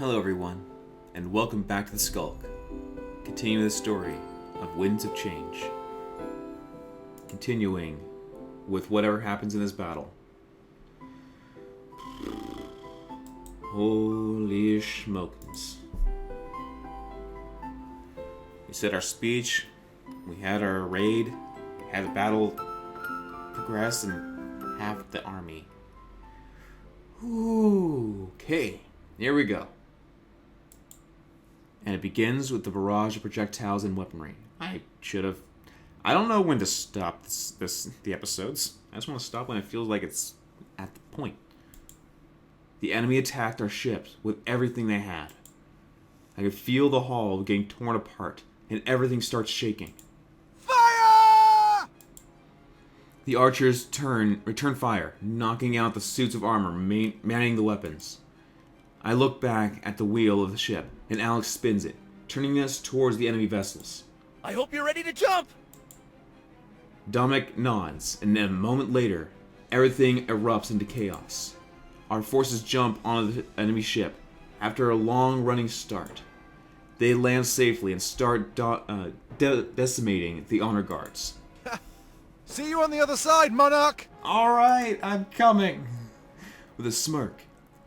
Hello everyone, and welcome back to the Skulk, continuing the story of Winds of Change. Continuing with whatever happens in this battle. Holy smokins. We said our speech, we had our raid, we had the battle progress, and half the army. Ooh, okay, here we go. And it begins with the barrage of projectiles and weaponry. I don't know when to stop the episodes. I just want to stop when it feels like it's at the point. The enemy attacked our ships with everything they had. I could feel the hull getting torn apart, and everything starts shaking. Fire! The archers return fire, knocking out the suits of armor, manning the weapons. I look back at the wheel of the ship, and Alex spins it, turning us towards the enemy vessels. I hope you're ready to jump! Dominic nods, and then a moment later, everything erupts into chaos. Our forces jump onto the enemy ship after a long running start. They land safely and start decimating the honor guards. See you on the other side, Monarch! Alright, I'm coming! With a smirk,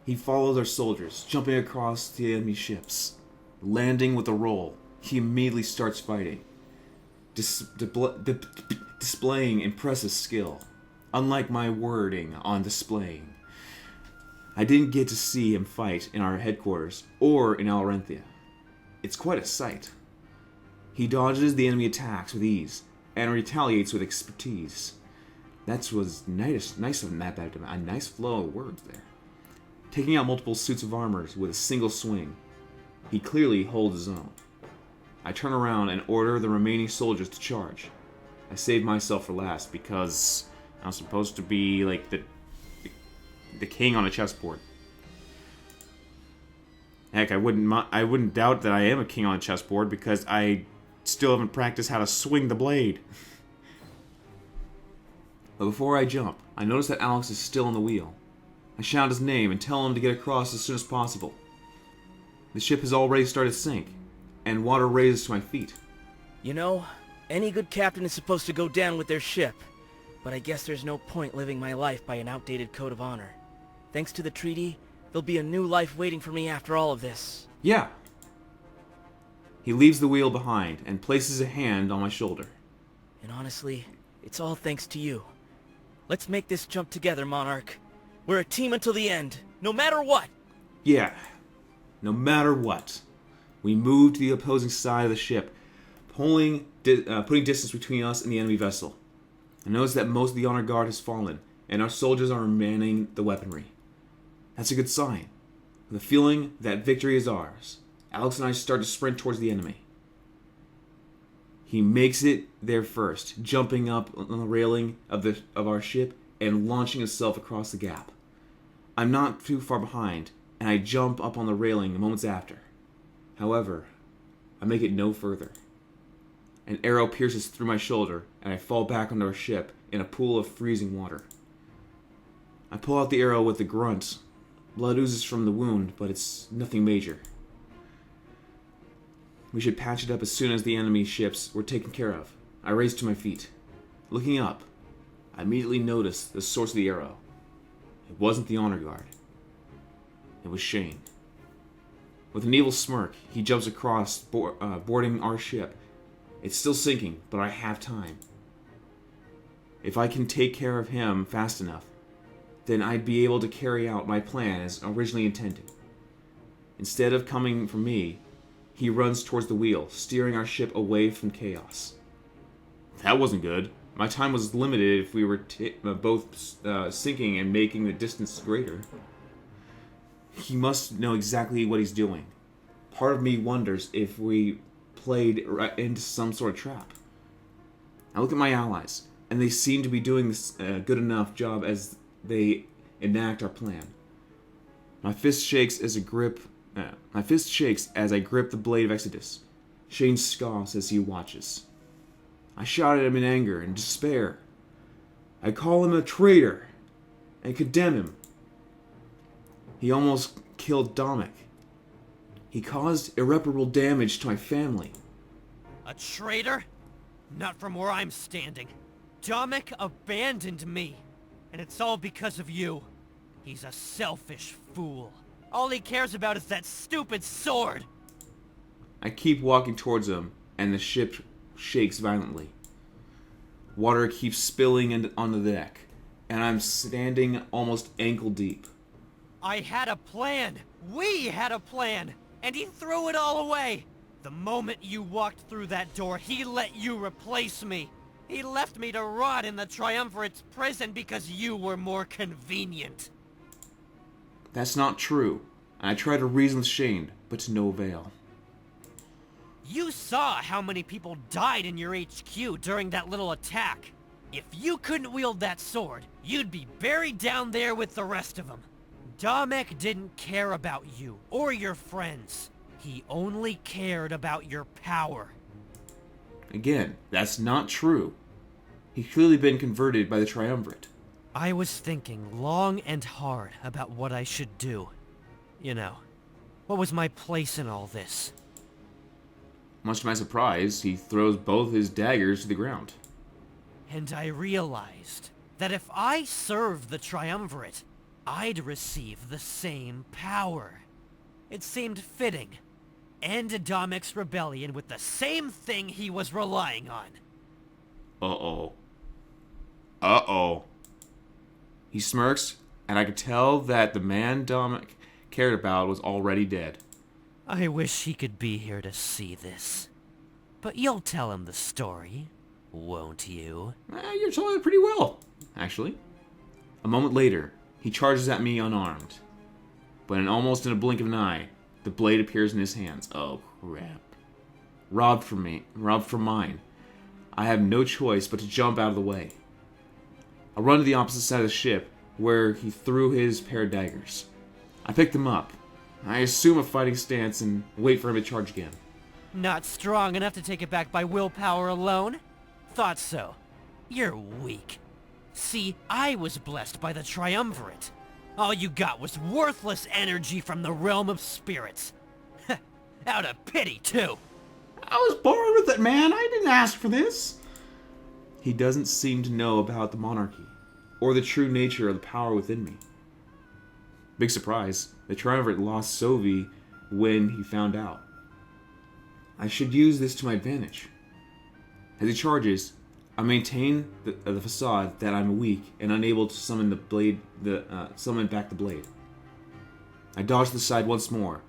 he follows our soldiers, jumping across the enemy ships. Landing with a roll, he immediately starts fighting, displaying impressive skill, unlike my wording on displaying. I didn't get to see him fight in our headquarters or in Alarenthia. It's quite a sight. He dodges the enemy attacks with ease and retaliates with expertise. That was nice of that, a nice flow of words there. Taking out multiple suits of armor with a single swing, he clearly holds his own. I turn around and order the remaining soldiers to charge. I save myself for last because I'm supposed to be like the king on a chessboard. Heck, I wouldn't doubt that I am a king on a chessboard because I still haven't practiced how to swing the blade. But before I jump, I notice that Alex is still on the wheel. I shout his name and tell him to get across as soon as possible. The ship has already started to sink, and water raises to my feet. You know, any good captain is supposed to go down with their ship, but I guess there's no point living my life by an outdated code of honor. Thanks to the treaty, there'll be a new life waiting for me after all of this. Yeah. He leaves the wheel behind and places a hand on my shoulder. And honestly, it's all thanks to you. Let's make this jump together, Monarch. We're a team until the end, no matter what! Yeah, no matter what. We move to the opposing side of the ship, putting distance between us and the enemy vessel. I notice that most of the honor guard has fallen, and our soldiers are manning the weaponry. That's a good sign. The feeling that victory is ours. Alex and I start to sprint towards the enemy. He makes it there first, jumping up on the railing of our ship and launching himself across the gap. I'm not too far behind, and I jump up on the railing moments after. However, I make it no further. An arrow pierces through my shoulder, and I fall back onto our ship in a pool of freezing water. I pull out the arrow with a grunt. Blood oozes from the wound, but it's nothing major. We should patch it up as soon as the enemy ships were taken care of. I raise to my feet. Looking up, I immediately noticed the source of the arrow. It wasn't the honor guard. It was Shane. With an evil smirk, he jumps across, boarding our ship. It's still sinking, but I have time. If I can take care of him fast enough, then I'd be able to carry out my plan as originally intended. Instead of coming for me, he runs towards the wheel, steering our ship away from chaos. That wasn't good. My time was limited if we were both sinking and making the distance greater. He must know exactly what he's doing. Part of me wonders if we played into some sort of trap. I look at my allies, and they seem to be doing this good enough job as they enact our plan. My fist shakes as I grip the blade of Exodus. Shane scoffs as he watches. I shout at him in anger and despair. I call him a traitor and condemn him. He almost killed Dominic. He caused irreparable damage to my family. A traitor? Not from where I'm standing. Dominic abandoned me. And it's all because of you. He's a selfish fool. All he cares about is that stupid sword. I keep walking towards him, and the ship shakes violently. Water keeps spilling onto the deck, and I'm standing almost ankle deep. I had a plan. We had a plan. And he threw it all away. The moment you walked through that door, he let you replace me. He left me to rot in the Triumvirate's prison because you were more convenient. That's not true. I tried to reason with Shane, but to no avail. You saw how many people died in your HQ during that little attack. If you couldn't wield that sword, you'd be buried down there with the rest of them. Dominic didn't care about you or your friends. He only cared about your power. Again, that's not true. He's clearly been converted by the Triumvirate. I was thinking long and hard about what I should do. You know, what was my place in all this? Much to my surprise, he throws both his daggers to the ground. And I realized that if I served the Triumvirate, I'd receive the same power. It seemed fitting. End Domic's rebellion with the same thing he was relying on. Uh-oh. Uh-oh. He smirks, and I could tell that the man Domic cared about was already dead. I wish he could be here to see this. But you'll tell him the story, won't you? You're telling it pretty well, actually. A moment later, he charges at me unarmed. But almost in a blink of an eye, the blade appears in his hands. Oh, crap. Robbed from mine. I have no choice but to jump out of the way. I run to the opposite side of the ship, where he threw his pair of daggers. I pick them up. I assume a fighting stance and wait for him to charge again. Not strong enough to take it back by willpower alone? Thought so. You're weak. See, I was blessed by the Triumvirate. All you got was worthless energy from the realm of spirits. Out of pity, too. I was born with it, man. I didn't ask for this. He doesn't seem to know about the monarchy, or the true nature of the power within me. Big surprise, the Triumvirate lost Sovi when he found out. I should use this to my advantage. As he charges, I maintain the facade that I'm weak and unable to summon summon back the blade. I dodge to the side once more,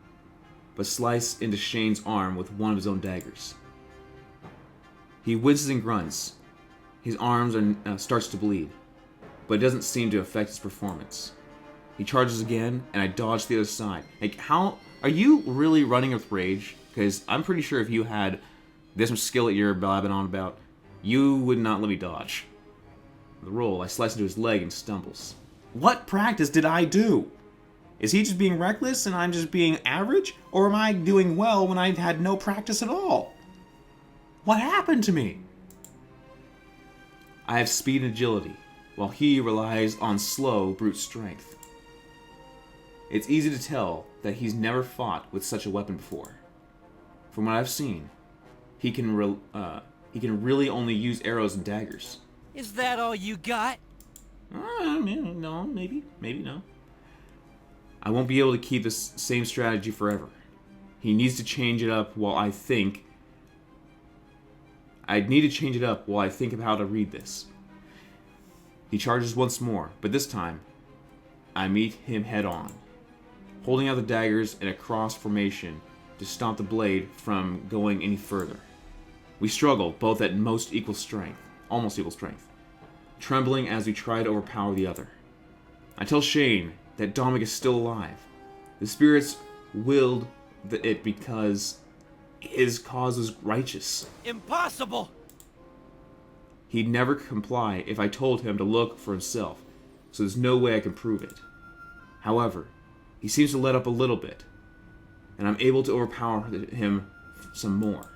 but slice into Shane's arm with one of his own daggers. He winces and grunts. His arms starts to bleed, but it doesn't seem to affect his performance. He charges again, and I dodge to the other side. Like, how are you really running with rage? Because I'm pretty sure if you had this much skill that you're blabbing on about, you would not let me dodge. With the roll, I slice into his leg and stumbles. What practice did I do? Is he just being reckless and I'm just being average? Or am I doing well when I had no practice at all? What happened to me? I have speed and agility, while he relies on slow, brute strength. It's easy to tell that he's never fought with such a weapon before. From what I've seen, he can really only use arrows and daggers. Is that all you got? No, maybe no. I won't be able to keep this same strategy forever. He needs to change it up while I think. I need to change it up while I think of how to read this. He charges once more, but this time, I meet him head on, holding out the daggers in a cross formation to stop the blade from going any further. We struggle, both at almost equal strength, trembling as we try to overpower the other. I tell Shane that Dominic is still alive. The spirits willed it because his cause was righteous. Impossible! He'd never comply if I told him to look for himself, so there's no way I can prove it. However, he seems to let up a little bit, and I'm able to overpower him some more.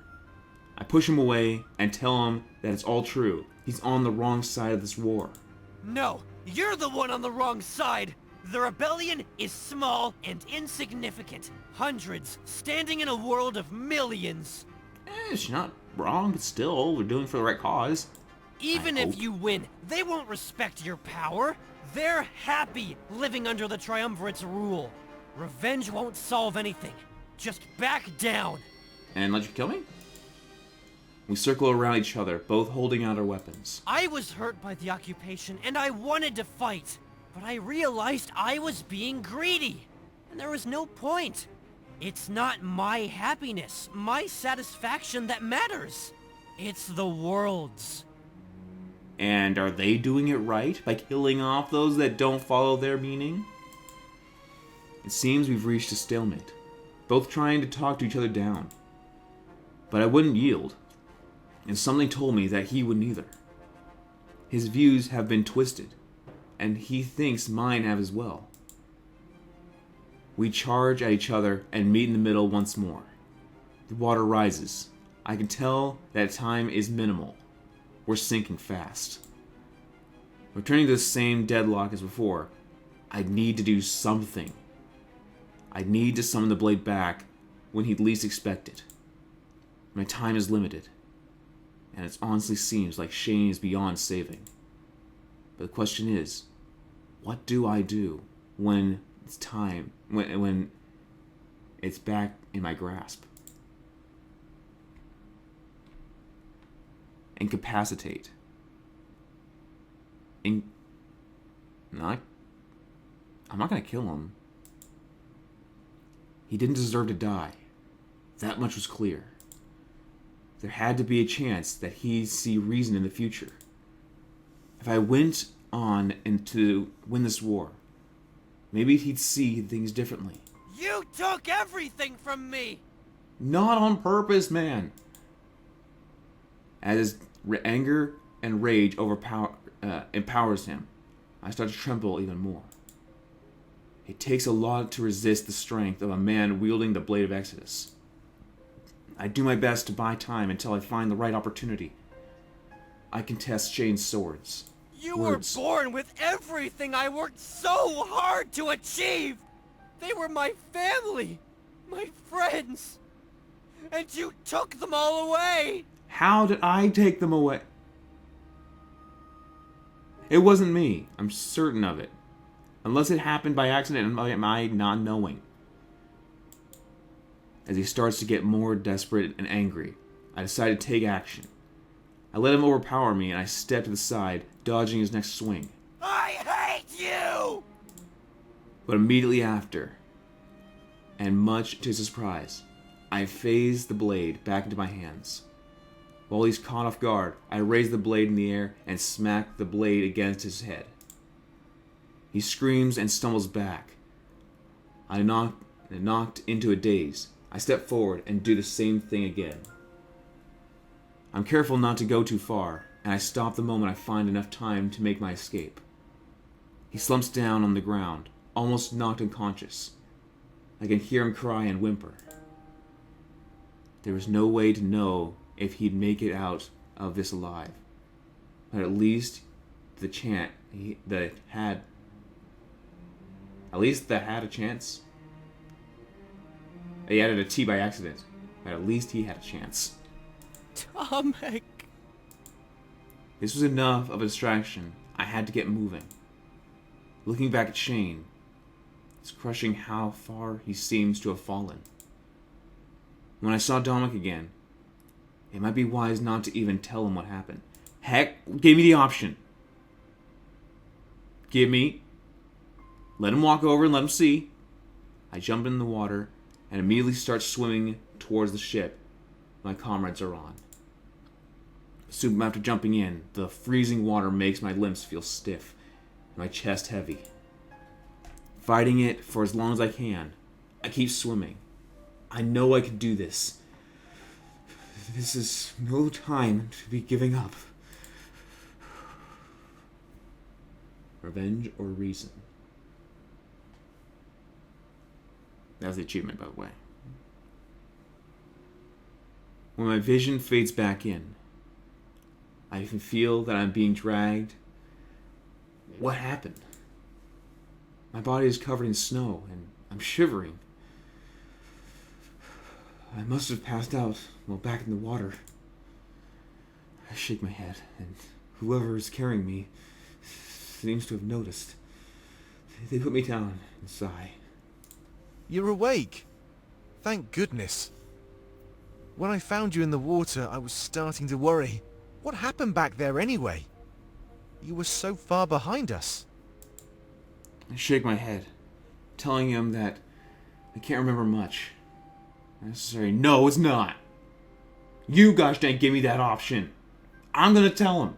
I push him away and tell him that it's all true. He's on the wrong side of this war. No, you're the one on the wrong side! The rebellion is small and insignificant. Hundreds standing in a world of millions. She's not wrong, but still, we're doing it for the right cause. Even I if hope. you win, they won't respect your power. They're happy living under the Triumvirate's rule. Revenge won't solve anything. Just back down. And let you kill me? We circle around each other, both holding out our weapons. I was hurt by the occupation and I wanted to fight. But I realized I was being greedy. And there was no point. It's not my happiness, my satisfaction that matters. It's the world's. And are they doing it right by killing off those that don't follow their meaning? It seems we've reached a stalemate, both trying to talk to each other down. But I wouldn't yield, and something told me that he wouldn't either. His views have been twisted, and he thinks mine have as well. We charge at each other and meet in the middle once more. The water rises. I can tell that time is minimal. We're sinking fast. Returning to the same deadlock as before, I need to do something. I need to summon the blade back when he'd least expect it. My time is limited, and it honestly seems like Shane is beyond saving. But the question is, what do I do when it's time, when it's back in my grasp? Incapacitate. I'm not gonna kill him. He didn't deserve to die. That much was clear. There had to be a chance that he'd see reason in the future. If I went on and to win this war, maybe he'd see things differently. You took everything from me! Not on purpose, man. As his anger and rage empowers him, I start to tremble even more. It takes a lot to resist the strength of a man wielding the Blade of Exodus. I do my best to buy time until I find the right opportunity. I contest Shane's swords. You Words. were born with everything I worked so hard to achieve! They were my family, my friends, and you took them all away! How did I take them away? It wasn't me. I'm certain of it. Unless it happened by accident and by my not knowing. As he starts to get more desperate and angry, I decide to take action. I let him overpower me and I step to the side, dodging his next swing. I hate you! But immediately after, and much to his surprise, I phase the blade back into my hands. While he's caught off guard, I raise the blade in the air and smack the blade against his head. He screams and stumbles back. I knocked into a daze. I step forward and do the same thing again. I'm careful not to go too far, and I stop the moment I find enough time to make my escape. He slumps down on the ground, almost knocked unconscious. I can hear him cry and whimper. There was no way to know if he'd make it out of this alive, but at least that had a chance. He added a T by accident, but at least he had a chance. Tomek. This was enough of a distraction. I had to get moving. Looking back at Shane, it's crushing how far he seems to have fallen. When I saw Dominic again, it might be wise not to even tell him what happened. Heck, give me the option. Let him walk over and let him see. I jump in the water and immediately start swimming towards the ship my comrades are on. Soon after jumping in, the freezing water makes my limbs feel stiff and my chest heavy. Fighting it for as long as I can, I keep swimming. I know I can do this. This is no time to be giving up. Revenge or reason? That was the achievement, by the way. When my vision fades back in, I can feel that I'm being dragged. What happened? My body is covered in snow, and I'm shivering. I must have passed out while back in the water. I shake my head, and whoever is carrying me seems to have noticed. They put me down and sigh. You're awake. Thank goodness. When I found you in the water, I was starting to worry. What happened back there anyway? You were so far behind us. I shake my head, telling him that I can't remember much. Necessary. No, it's not. You gosh dang give me that option. I'm gonna tell him.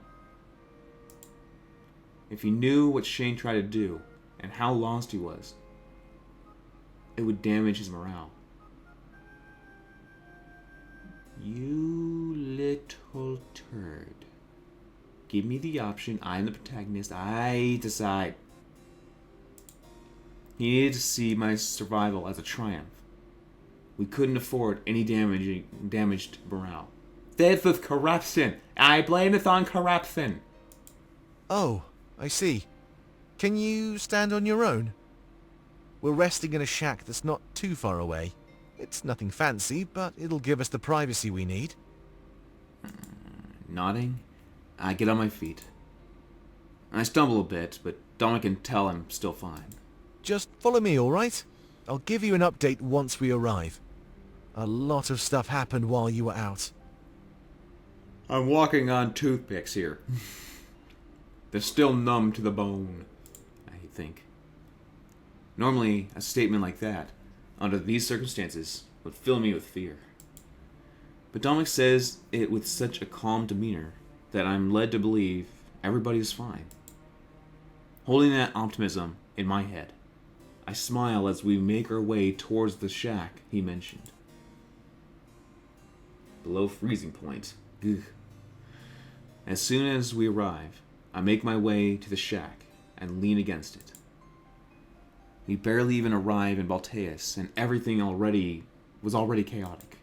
If he knew what Shane tried to do and how lost he was, it would damage his morale. You little turd. Give me the option. I'm the protagonist. I decide. He needed to see my survival as a triumph. We couldn't afford any damaged morale. This was corruption. I blame it on corruption. Oh, I see. Can you stand on your own? We're resting in a shack that's not too far away. It's nothing fancy, but it'll give us the privacy we need. Nodding, I get on my feet. I stumble a bit, but Dominic can tell I'm still fine. Just follow me, alright? I'll give you an update once we arrive. A lot of stuff happened while you were out. I'm walking on toothpicks here. They're still numb to the bone, I think. Normally, a statement like that, under these circumstances, would fill me with fear. But Dominic says it with such a calm demeanor that I'm led to believe everybody is fine. Holding that optimism in my head, I smile as we make our way towards the shack he mentioned. Below freezing point. Ugh. As soon as we arrive, I make my way to the shack and lean against it. We barely even arrive in Balteus, and everything was already chaotic.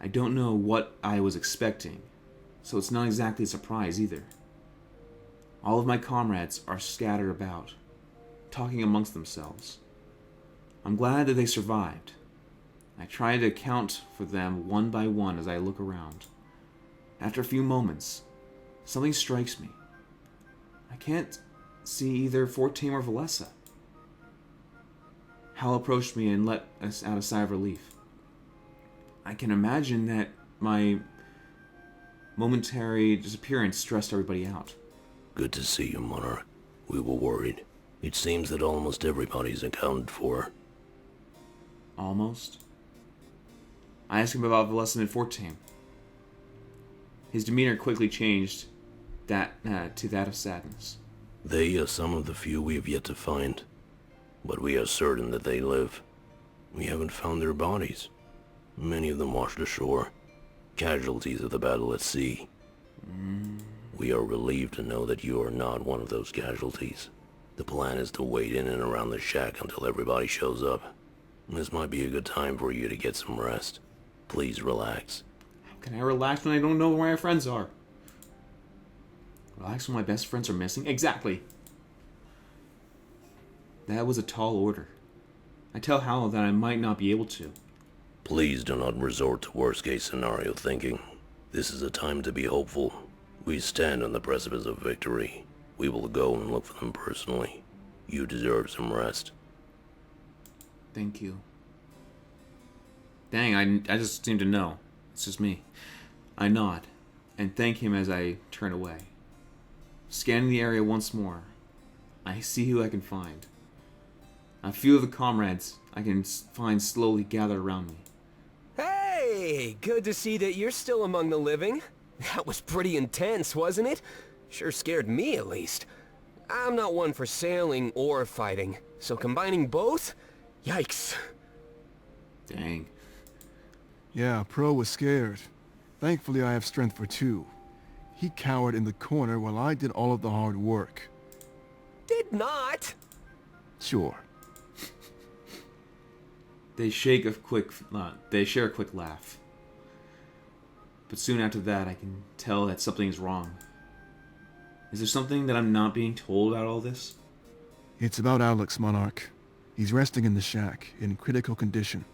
I don't know what I was expecting, so it's not exactly a surprise either. All of my comrades are scattered about, talking amongst themselves. I'm glad that they survived. I try to account for them one by one as I look around. After a few moments, something strikes me. I can't see either 14 or Valessa. Hal approached me and let us out a sigh of relief. I can imagine that my momentary disappearance stressed everybody out. Good to see you, Monarch. We were worried. It seems that almost everybody's accounted for. Almost? I asked him about Valessa and 14. His demeanor quickly changed to that of sadness. They are some of the few we have yet to find, but we are certain that they live. We haven't found their bodies. Many of them washed ashore, casualties of the battle at sea. We are relieved to know that you are not one of those casualties. The plan is to wait in and around the shack until everybody shows up. This might be a good time for you to get some rest. Please relax. How can I relax when I don't know where my friends are? Relax when my best friends are missing? Exactly. That was a tall order. I tell Hal that I might not be able to. Please do not resort to worst-case scenario thinking. This is a time to be hopeful. We stand on the precipice of victory. We will go and look for them personally. You deserve some rest. Thank you. Dang, I just seem to know. It's just me. I nod, and thank him as I turn away. Scanning the area once more, I see who I can find. A few of the comrades I can find slowly gathered around me. Hey, good to see that you're still among the living. That was pretty intense, wasn't it? Sure scared me, at least. I'm not one for sailing or fighting, so combining both? Yikes. Dang. Yeah, Pro was scared. Thankfully, I have strength for two. He cowered in the corner while I did all of the hard work. Did not. Sure. They share a quick laugh. But soon after that, I can tell that something is wrong. Is there something that I'm not being told about all this? It's about Alex, Monarch. He's resting in the shack, in critical condition.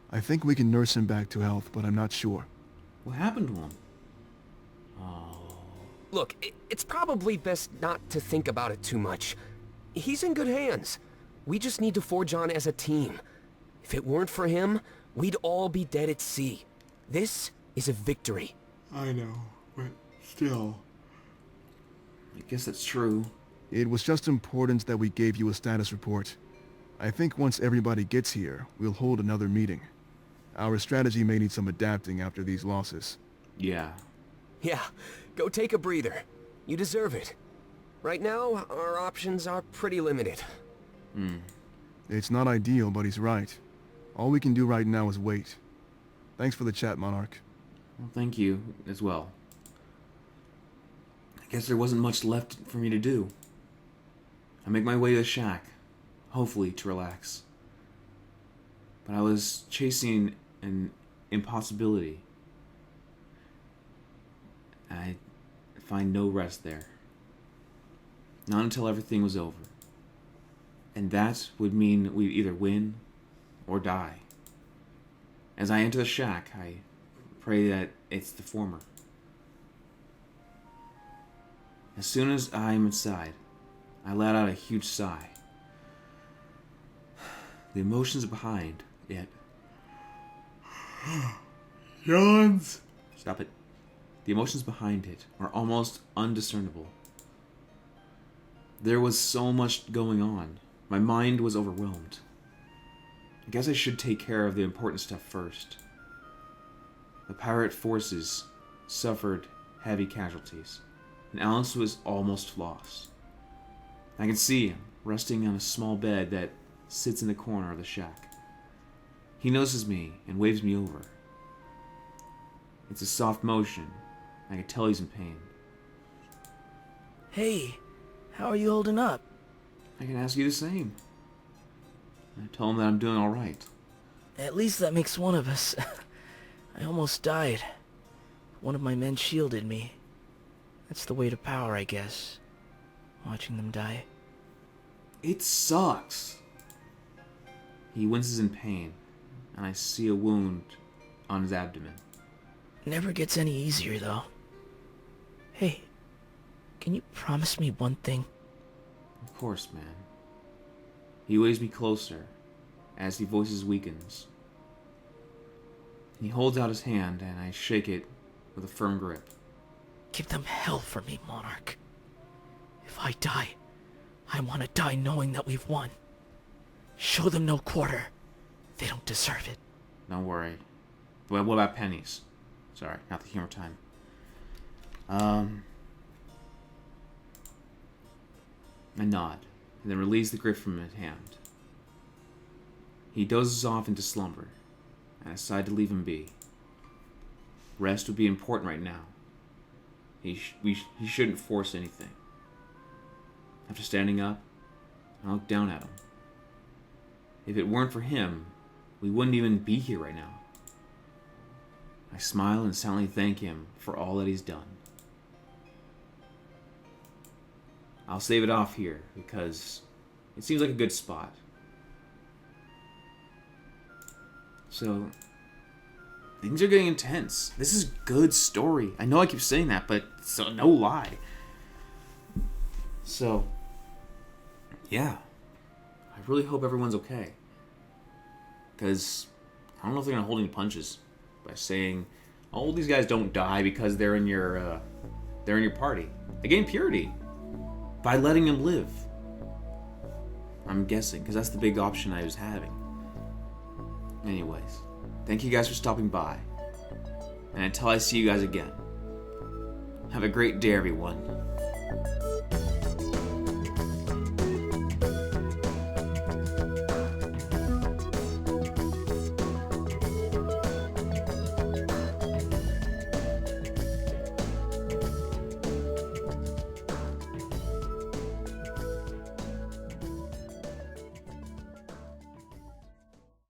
I think we can nurse him back to health, but I'm not sure. What happened to him? Oh. Look, it's probably best not to think about it too much. He's in good hands. We just need to forge on as a team. If it weren't for him, we'd all be dead at sea. This is a victory. I know, but still... I guess that's true. It was just important that we gave you a status report. I think once everybody gets here, we'll hold another meeting. Our strategy may need some adapting after these losses. Yeah. Yeah, go take a breather. You deserve it. Right now, our options are pretty limited. It's not ideal, but he's right. All we can do right now is wait. Thanks for the chat, Monarch. Well, thank you as well. I guess there wasn't much left for me to do. I make my way to the shack, hopefully to relax. But I was chasing an impossibility. I find no rest there. Not until everything was over. And that would mean we'd either win or die. As I enter the shack, I pray that it's the former. As soon as I'm inside, I let out a huge sigh. The emotions behind it. Yawns! Stop it. The emotions behind it are almost undiscernible. There was so much going on. My mind was overwhelmed. I guess I should take care of the important stuff first. The pirate forces suffered heavy casualties, and Alex was almost lost. I can see him resting on a small bed that sits in the corner of the shack. He notices me and waves me over. It's a soft motion. I can tell he's in pain. Hey, how are you holding up? I can ask you the same. I tell him that I'm doing alright. At least that makes one of us. I almost died. One of my men shielded me. That's the way to power, I guess. Watching them die. It sucks. He winces in pain, and I see a wound on his abdomen. Never gets any easier, though. Hey, can you promise me one thing? Of course, man. He waves me closer as his voice weakens. He holds out his hand, and I shake it with a firm grip. Give them hell for me, Monarch. If I die, I want to die knowing that we've won. Show them no quarter. They don't deserve it. Don't worry. But what about pennies? Sorry, not the humor time. I nod, and then release the grip from his hand. He dozes off into slumber, and I decide to leave him be. Rest would be important right now. He shouldn't force anything. After standing up, I look down at him. If it weren't for him, we wouldn't even be here right now. I smile and silently thank him for all that he's done. I'll save it off here because it seems like a good spot. So, things are getting intense. This is a good story. I know I keep saying that, but it's no lie. So, yeah. I really hope everyone's okay. Because I don't know if they're going to hold any punches by saying, oh, these guys don't die because they're in your party. They gain purity by letting them live. I'm guessing, because that's the big option I was having. Anyways, thank you guys for stopping by. And until I see you guys again, have a great day, everyone.